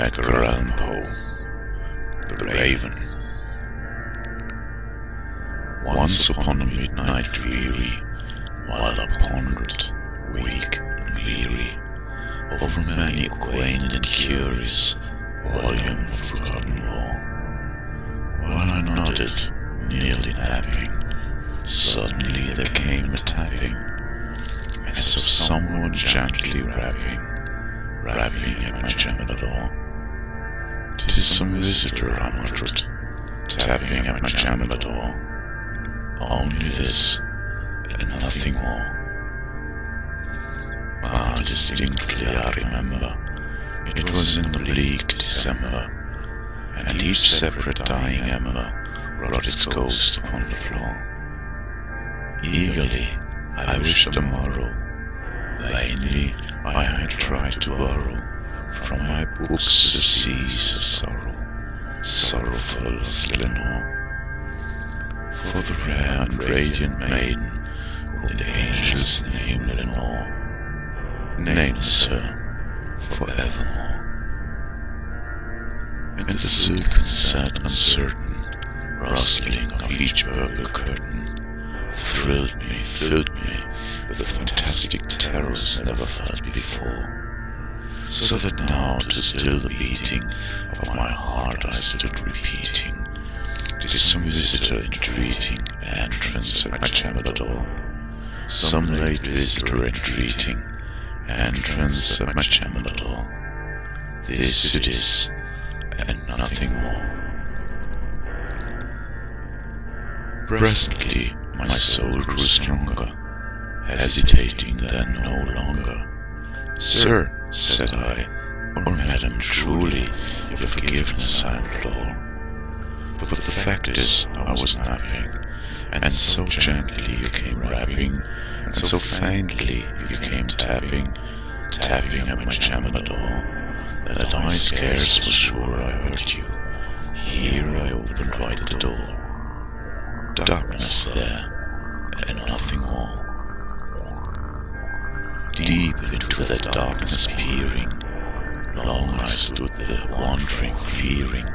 Edgar Allan Poe, The Raven. Once upon a midnight dreary, while I pondered, weak and weary, over many quaint and curious volume of forgotten lore, while I nodded, nearly napping, suddenly there came a tapping, as of someone gently rapping at my chamber door. 'Tis some visitor, I muttered, tapping at my chamber door. Only this, and nothing more. Distinctly I remember, it was in the bleak December, and each separate dying ember wrought its ghost upon the floor. Eagerly I wished the morrow, vainly I had tried to borrow from my books the seas of sorrow, sorrowful as Lenore. For the rare and radiant maiden, whom the angels name Lenore, nameless her forevermore. And the silken sad uncertain rustling of each purple curtain thrilled me, filled me with fantastic terrors never felt before, so that now to still the beating of my heart I stood repeating, 'tis some visitor entreating entrance at my chamber door, some late visitor entreating entrance at my chamber door. This it is, and nothing more. Presently my soul grew stronger, hesitating then no longer. "Sir," said I, "or madam, truly your forgiveness I implore. But the fact is, I was napping, and so gently you came rapping, and so faintly you came tapping at my chamber door, that I scarce was sure I heard you. Here I opened wide the door. Darkness there, and nothing more. Deep into that darkness peering, long I stood there wondering, fearing,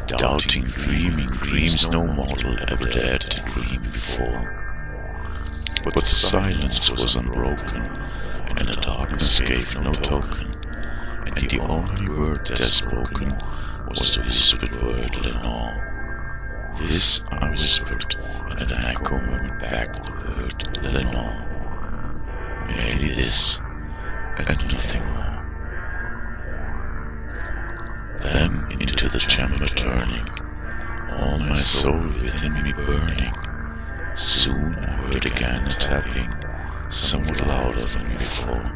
doubting, dreaming dreams no mortal ever dared to dream before. But the silence was unbroken, and the darkness gave no token, and the only word there spoken was the whispered word Lenore. This I whispered, and an echo murmured back the word Lenore. Merely this, and nothing more. Then into the chamber turning, all my soul within me burning, soon I heard again a tapping, somewhat louder than before.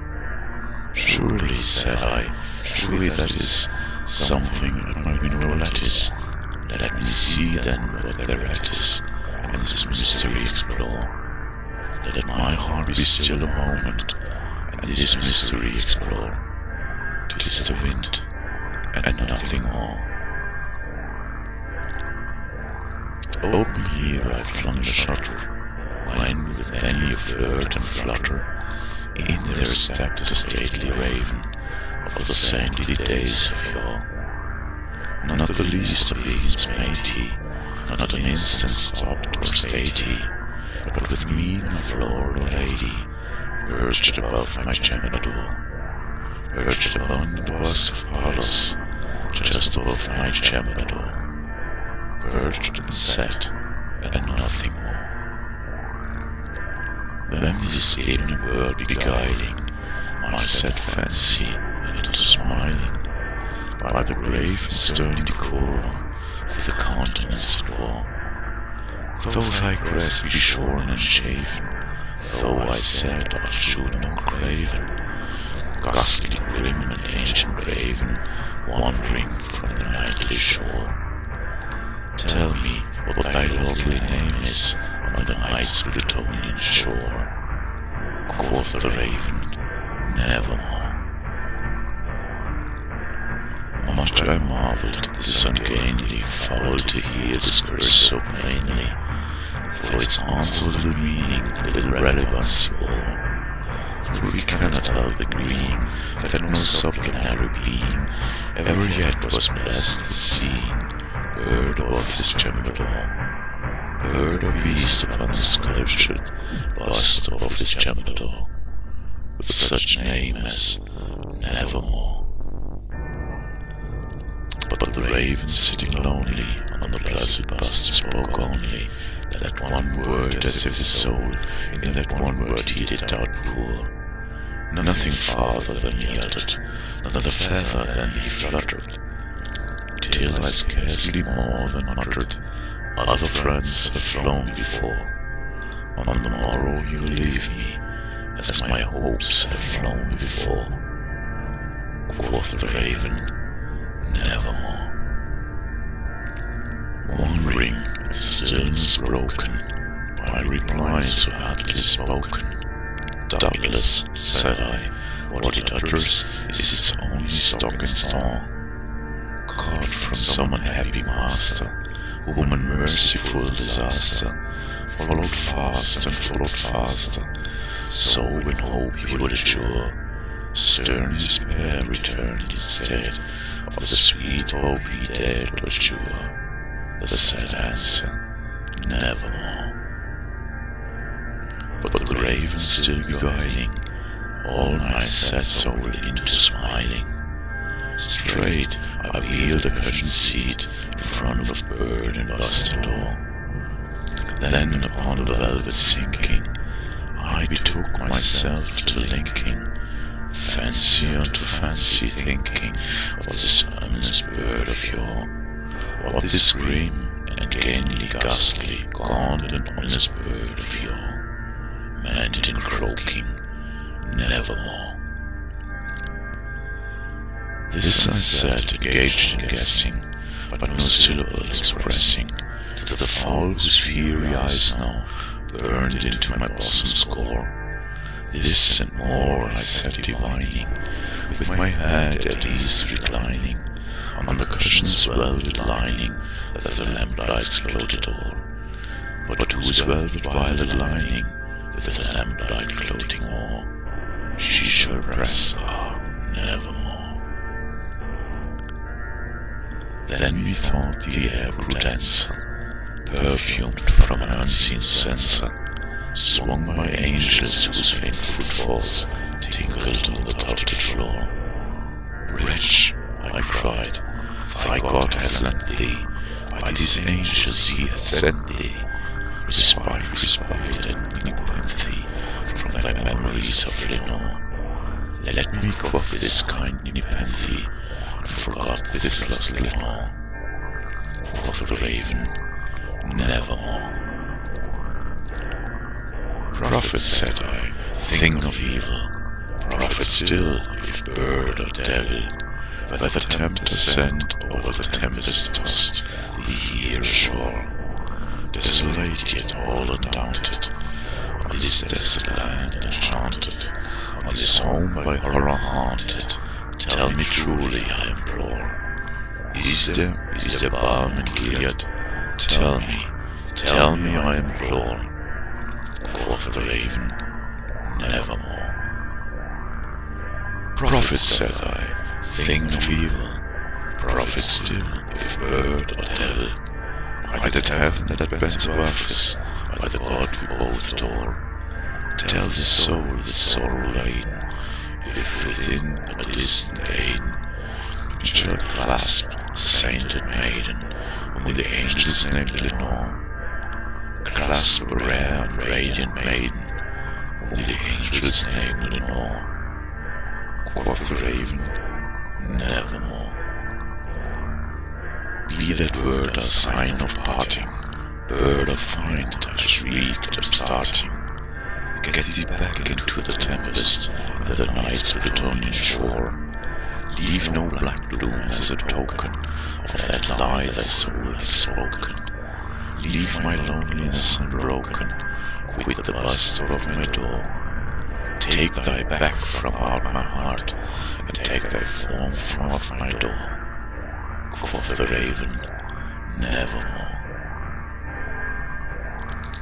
"Surely," said I, "surely that is something at my window lattice. Let me see then what thereat is, and this mystery explore. Let my heart be still a moment, and this mystery explore. 'Tis the wind, and nothing more." Open here I flung the shutter, when with many a flirt and flutter, in there stepped the stately raven of the saintly days of yore. Not the least obedience made he, not an instant stopped or stayed he, but with mien of lord or lady, perched above my chamber door, perched upon the boss of Apollos, just above my chamber door, perched and sat, and nothing more. Then this evening word beguiling my sad fancy into smiling, by the grave and stern decorum of the countenance it wore. Though thy crest be shorn and shaven, though I said I should not craven, ghastly grim and ancient raven, wandering from the nightly shore, tell me what thy lovely name is on the night's Plutonian shore. Quoth the raven, nevermore. Much I marvelled this ungainly fowl to hear discourse so plainly, for its answer little meaning, little relevancy bore. for we cannot help agreeing that no sublunary being ever yet was blessed as seen, bird above his chamber door, bird or beast upon the sculptured bust of his chamber door, with such name as Nevermore. But the raven sitting lonely on the placid bust spoke only that one word, as if his soul in that one word he did outpour. Nothing farther than he uttered, another feather than he fluttered, till I scarcely more than uttered, other friends have flown before. On the morrow you leave me, as my hopes have flown before. Quoth the raven, Nevermore. Wondering at the stillness broken by replies so hardly spoken, doubtless, said I, what it utters is its only stock and store, caught from some unhappy master, whom unmerciful disaster followed fast and followed faster, so in hope he would assure, stern despair returned instead of the sweet hope he dared to assure. The sad answer, Nevermore. But the raven still beguiling all my sad soul into smiling, straight I wheeled a cushioned seat in front of bird and bust door. Then upon the velvet sinking, I betook myself to linking fancy unto fancy, thinking of this earnest bird of yore, of this grim and gainly ghastly, gaunt and honest bird of yore, meant in croaking, Nevermore. This I said, engaged in guessing, but no syllable expressing, to the fowl whose fiery eyes now burned into my bosom's core. This and more I said, divining, with my head at ease reclining on the cushion's velvet lining that the lamplights gloated o'er, but whose velvet violet lining with the lamplight gloating o'er, she shall rest, nevermore. Then methought the air grew denser, perfumed from an unseen censer, swung by angels whose faint footfalls tinkled on the tufted floor. Wretch, I cried, thy God hath lent thee, by these angels he hath sent thee, respite and nepenthe from thy memories of Lenore. Let me quaff this kind nepenthe, and forgot this lust Lenore. Quoth the raven, Nevermore. Prophet, said I, thing of evil, prophet still, if bird or devil, by the tempter sent over the tempest tossed thee here ashore, desolate yet all undaunted, on this desolate land enchanted, on this home by horror haunted, tell me truly, I implore, is there balm in Gilead? Tell me, I implore. Quoth the raven, Nevermore. Prophet, said I, thing of evil, prophet still, if bird or devil, by that heaven that bends above us, by the God we both adore, tell the soul that's sorrow laden, if within a distant Aden, it shall clasp a sainted maiden, whom the angels named Lenore, clasp a rare and radiant maiden, whom the angels named Lenore. Quoth the raven, Nevermore. Be that word a sign of parting, bird of find, I shrieked upstarting. Get thee back into the tempest, and the night's Plutonian shore. Leave no black bloom as a token of that lie thy soul hath spoken. Leave my loneliness unbroken, quit the bust of my door. Take thy back from out my heart, and take thy form from off my door. Quoth the raven, Nevermore.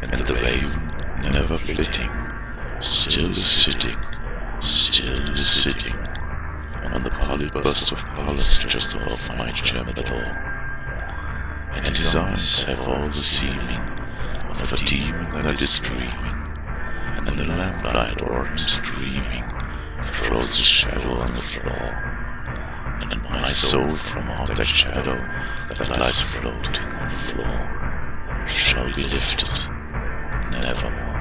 And the raven, never flitting, still sitting, bust of Pallas just above my gem door, and his eyes have all the seeming of a demon that is dreaming, and the lamplight o'er him streaming throws a shadow on the floor, and my soul from out that shadow that lies floating on the floor shall be lifted nevermore.